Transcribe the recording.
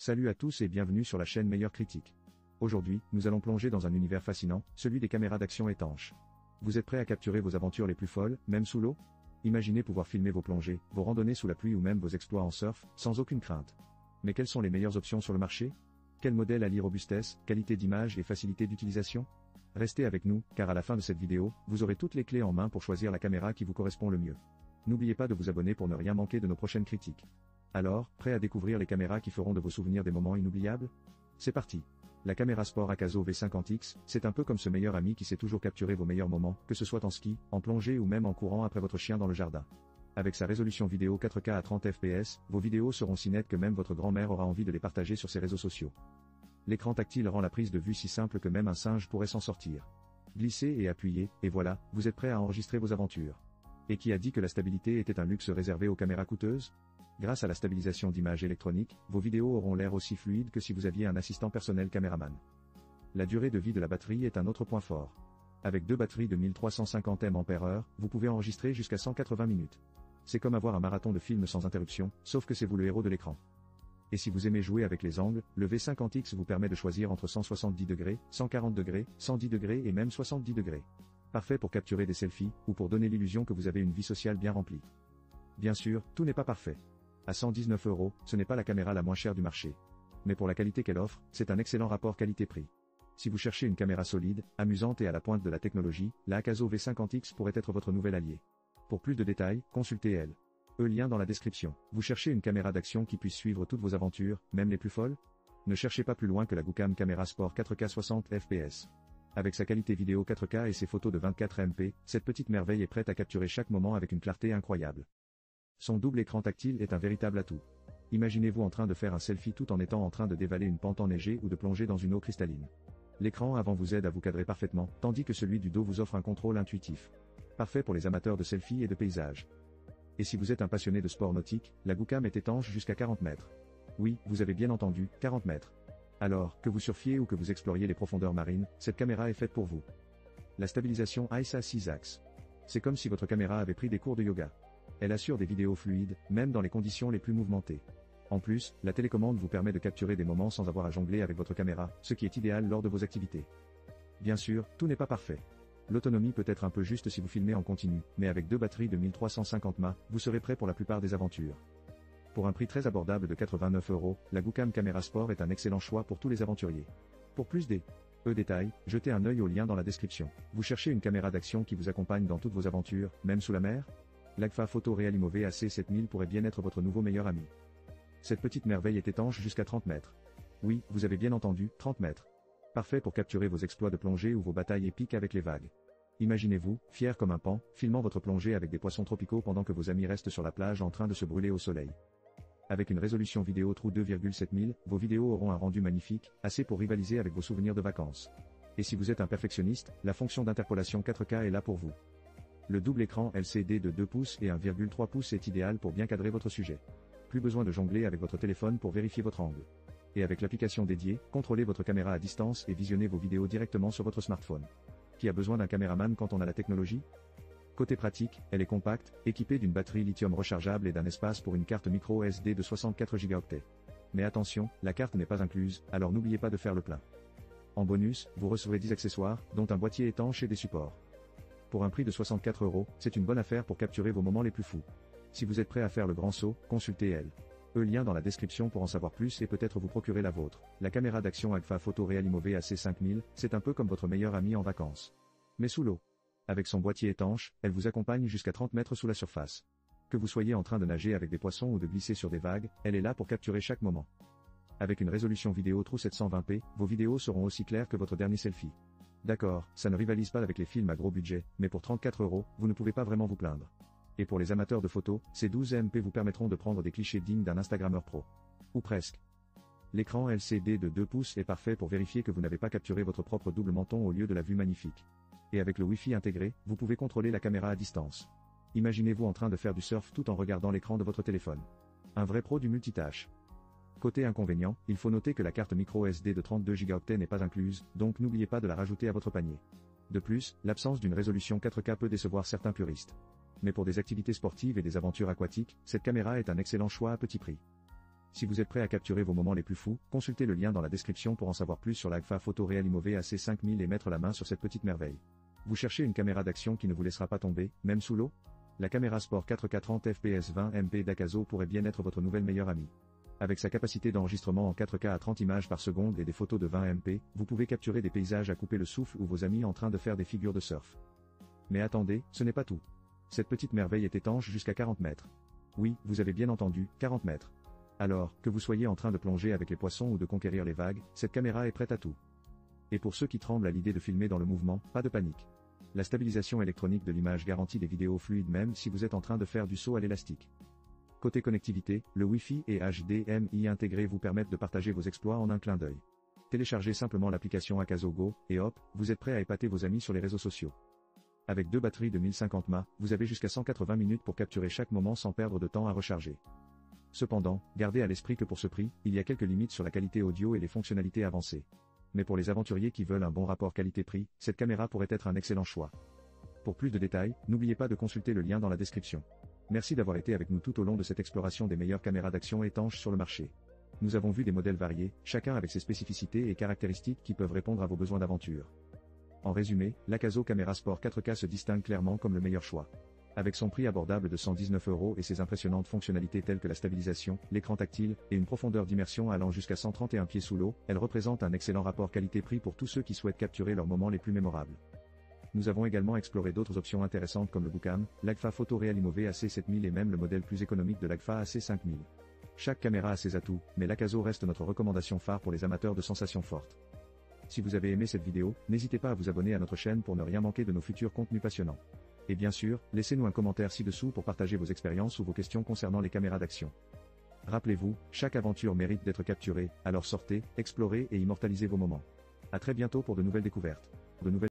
Salut à tous et bienvenue sur la chaîne Meilleure Critique. Aujourd'hui, nous allons plonger dans un univers fascinant, celui des caméras d'action étanches. Vous êtes prêts à capturer vos aventures les plus folles, même sous l'eau? Imaginez pouvoir filmer vos plongées, vos randonnées sous la pluie ou même vos exploits en surf, sans aucune crainte. Mais quelles sont les meilleures options sur le marché? Quel modèle allie robustesse, qualité d'image et facilité d'utilisation? Restez avec nous, car à la fin de cette vidéo, vous aurez toutes les clés en main pour choisir la caméra qui vous correspond le mieux. N'oubliez pas de vous abonner pour ne rien manquer de nos prochaines critiques. Alors, prêt à découvrir les caméras qui feront de vos souvenirs des moments inoubliables? C'est parti! La caméra sport Akazo V50X, c'est un peu comme ce meilleur ami qui sait toujours capturer vos meilleurs moments, que ce soit en ski, en plongée ou même en courant après votre chien dans le jardin. Avec sa résolution vidéo 4K à 30 fps, vos vidéos seront si nettes que même votre grand-mère aura envie de les partager sur ses réseaux sociaux. L'écran tactile rend la prise de vue si simple que même un singe pourrait s'en sortir. Glissez et appuyez, et voilà, vous êtes prêt à enregistrer vos aventures. Et qui a dit que la stabilité était un luxe réservé aux caméras coûteuses? Grâce à la stabilisation d'image électronique, vos vidéos auront l'air aussi fluides que si vous aviez un assistant personnel caméraman. La durée de vie de la batterie est un autre point fort. Avec deux batteries de 1350 mAh, vous pouvez enregistrer jusqu'à 180 minutes. C'est comme avoir un marathon de films sans interruption, sauf que c'est vous le héros de l'écran. Et si vous aimez jouer avec les angles, le V50X vous permet de choisir entre 170 degrés, 140 degrés, 110 degrés et même 70 degrés. Parfait pour capturer des selfies, ou pour donner l'illusion que vous avez une vie sociale bien remplie. Bien sûr, tout n'est pas parfait. À 119 €, ce n'est pas la caméra la moins chère du marché. Mais pour la qualité qu'elle offre, c'est un excellent rapport qualité-prix. Si vous cherchez une caméra solide, amusante et à la pointe de la technologie, la Akazo V50X pourrait être votre nouvel allié. Pour plus de détails, consultez elle. Lien dans la description. Vous cherchez une caméra d'action qui puisse suivre toutes vos aventures, même les plus folles? Ne cherchez pas plus loin que la Goocam Camera Sport 4K 60 fps. Avec sa qualité vidéo 4K et ses photos de 24 MP, cette petite merveille est prête à capturer chaque moment avec une clarté incroyable. Son double écran tactile est un véritable atout. Imaginez-vous en train de faire un selfie tout en étant en train de dévaler une pente enneigée ou de plonger dans une eau cristalline. L'écran avant vous aide à vous cadrer parfaitement, tandis que celui du dos vous offre un contrôle intuitif. Parfait pour les amateurs de selfies et de paysages. Et si vous êtes un passionné de sport nautique, la Goocam est étanche jusqu'à 40 mètres. Oui, vous avez bien entendu, 40 mètres. Alors, que vous surfiez ou que vous exploriez les profondeurs marines, cette caméra est faite pour vous. La stabilisation ISA 6 axes. C'est comme si votre caméra avait pris des cours de yoga. Elle assure des vidéos fluides, même dans les conditions les plus mouvementées. En plus, la télécommande vous permet de capturer des moments sans avoir à jongler avec votre caméra, ce qui est idéal lors de vos activités. Bien sûr, tout n'est pas parfait. L'autonomie peut être un peu juste si vous filmez en continu, mais avec deux batteries de 1350 mAh, vous serez prêt pour la plupart des aventures. Pour un prix très abordable de 89 €, la Goocam Camera Sport est un excellent choix pour tous les aventuriers. Pour plus de détails, jetez un œil au lien dans la description. Vous cherchez une caméra d'action qui vous accompagne dans toutes vos aventures, même sous la mer? L'Agfa Photo Realimo VAC7000 pourrait bien être votre nouveau meilleur ami. Cette petite merveille est étanche jusqu'à 30 mètres. Oui, vous avez bien entendu, 30 mètres. Parfait pour capturer vos exploits de plongée ou vos batailles épiques avec les vagues. Imaginez-vous, fier comme un paon, filmant votre plongée avec des poissons tropicaux pendant que vos amis restent sur la plage en train de se brûler au soleil. Avec une résolution vidéo True 2,7000, vos vidéos auront un rendu magnifique, assez pour rivaliser avec vos souvenirs de vacances. Et si vous êtes un perfectionniste, la fonction d'interpolation 4K est là pour vous. Le double écran LCD de 2 pouces et 1,3 pouces est idéal pour bien cadrer votre sujet. Plus besoin de jongler avec votre téléphone pour vérifier votre angle. Et avec l'application dédiée, contrôlez votre caméra à distance et visionnez vos vidéos directement sur votre smartphone. Qui a besoin d'un caméraman quand on a la technologie? Côté pratique, elle est compacte, équipée d'une batterie lithium rechargeable et d'un espace pour une carte micro SD de 64 Go. Mais attention, la carte n'est pas incluse, alors n'oubliez pas de faire le plein. En bonus, vous recevrez 10 accessoires, dont un boîtier étanche et des supports. Pour un prix de 64 €, c'est une bonne affaire pour capturer vos moments les plus fous. Si vous êtes prêt à faire le grand saut, consultez elle. Lien dans la description pour en savoir plus et peut-être vous procurer la vôtre. La caméra d'action Agfa Photo Realimo VAC5000, c'est un peu comme votre meilleur ami en vacances. Mais sous l'eau. Avec son boîtier étanche, elle vous accompagne jusqu'à 30 mètres sous la surface. Que vous soyez en train de nager avec des poissons ou de glisser sur des vagues, elle est là pour capturer chaque moment. Avec une résolution vidéo True 720p, vos vidéos seront aussi claires que votre dernier selfie. D'accord, ça ne rivalise pas avec les films à gros budget, mais pour 34 €, vous ne pouvez pas vraiment vous plaindre. Et pour les amateurs de photos, ces 12 MP vous permettront de prendre des clichés dignes d'un Instagrammeur pro. Ou presque. L'écran LCD de 2 pouces est parfait pour vérifier que vous n'avez pas capturé votre propre double menton au lieu de la vue magnifique. Et avec le Wi-Fi intégré, vous pouvez contrôler la caméra à distance. Imaginez-vous en train de faire du surf tout en regardant l'écran de votre téléphone. Un vrai pro du multitâche. Côté inconvénient, il faut noter que la carte micro SD de 32 Go n'est pas incluse, donc n'oubliez pas de la rajouter à votre panier. De plus, l'absence d'une résolution 4K peut décevoir certains puristes. Mais pour des activités sportives et des aventures aquatiques, cette caméra est un excellent choix à petit prix. Si vous êtes prêt à capturer vos moments les plus fous, consultez le lien dans la description pour en savoir plus sur l'Agfa Photo Realimove AC5000 et mettre la main sur cette petite merveille. Vous cherchez une caméra d'action qui ne vous laissera pas tomber, même sous l'eau? La caméra Sport 4K 30 fps 20 MP d'Akazo pourrait bien être votre nouvelle meilleure amie. Avec sa capacité d'enregistrement en 4K à 30 images par seconde et des photos de 20 MP, vous pouvez capturer des paysages à couper le souffle ou vos amis en train de faire des figures de surf. Mais attendez, ce n'est pas tout. Cette petite merveille est étanche jusqu'à 40 mètres. Oui, vous avez bien entendu, 40 mètres. Alors, que vous soyez en train de plonger avec les poissons ou de conquérir les vagues, cette caméra est prête à tout. Et pour ceux qui tremblent à l'idée de filmer dans le mouvement, pas de panique. La stabilisation électronique de l'image garantit des vidéos fluides même si vous êtes en train de faire du saut à l'élastique. Côté connectivité, le Wi-Fi et HDMI intégrés vous permettent de partager vos exploits en un clin d'œil. Téléchargez simplement l'application Akazo Go, et hop, vous êtes prêt à épater vos amis sur les réseaux sociaux. Avec deux batteries de 1050 mAh, vous avez jusqu'à 180 minutes pour capturer chaque moment sans perdre de temps à recharger. Cependant, gardez à l'esprit que pour ce prix, il y a quelques limites sur la qualité audio et les fonctionnalités avancées. Mais pour les aventuriers qui veulent un bon rapport qualité-prix, cette caméra pourrait être un excellent choix. Pour plus de détails, n'oubliez pas de consulter le lien dans la description. Merci d'avoir été avec nous tout au long de cette exploration des meilleures caméras d'action étanches sur le marché. Nous avons vu des modèles variés, chacun avec ses spécificités et caractéristiques qui peuvent répondre à vos besoins d'aventure. En résumé, l'Akazo Camera Sport 4K se distingue clairement comme le meilleur choix. Avec son prix abordable de 119 € et ses impressionnantes fonctionnalités telles que la stabilisation, l'écran tactile, et une profondeur d'immersion allant jusqu'à 131 pieds sous l'eau, elle représente un excellent rapport qualité-prix pour tous ceux qui souhaitent capturer leurs moments les plus mémorables. Nous avons également exploré d'autres options intéressantes comme le Boucam, l'Agfa Photo Realimove AC7000 et même le modèle plus économique de l'Agfa AC5000. Chaque caméra a ses atouts, mais l'Akazo reste notre recommandation phare pour les amateurs de sensations fortes. Si vous avez aimé cette vidéo, n'hésitez pas à vous abonner à notre chaîne pour ne rien manquer de nos futurs contenus passionnants. Et bien sûr, laissez-nous un commentaire ci-dessous pour partager vos expériences ou vos questions concernant les caméras d'action. Rappelez-vous, chaque aventure mérite d'être capturée, alors sortez, explorez et immortalisez vos moments. À très bientôt pour de nouvelles découvertes.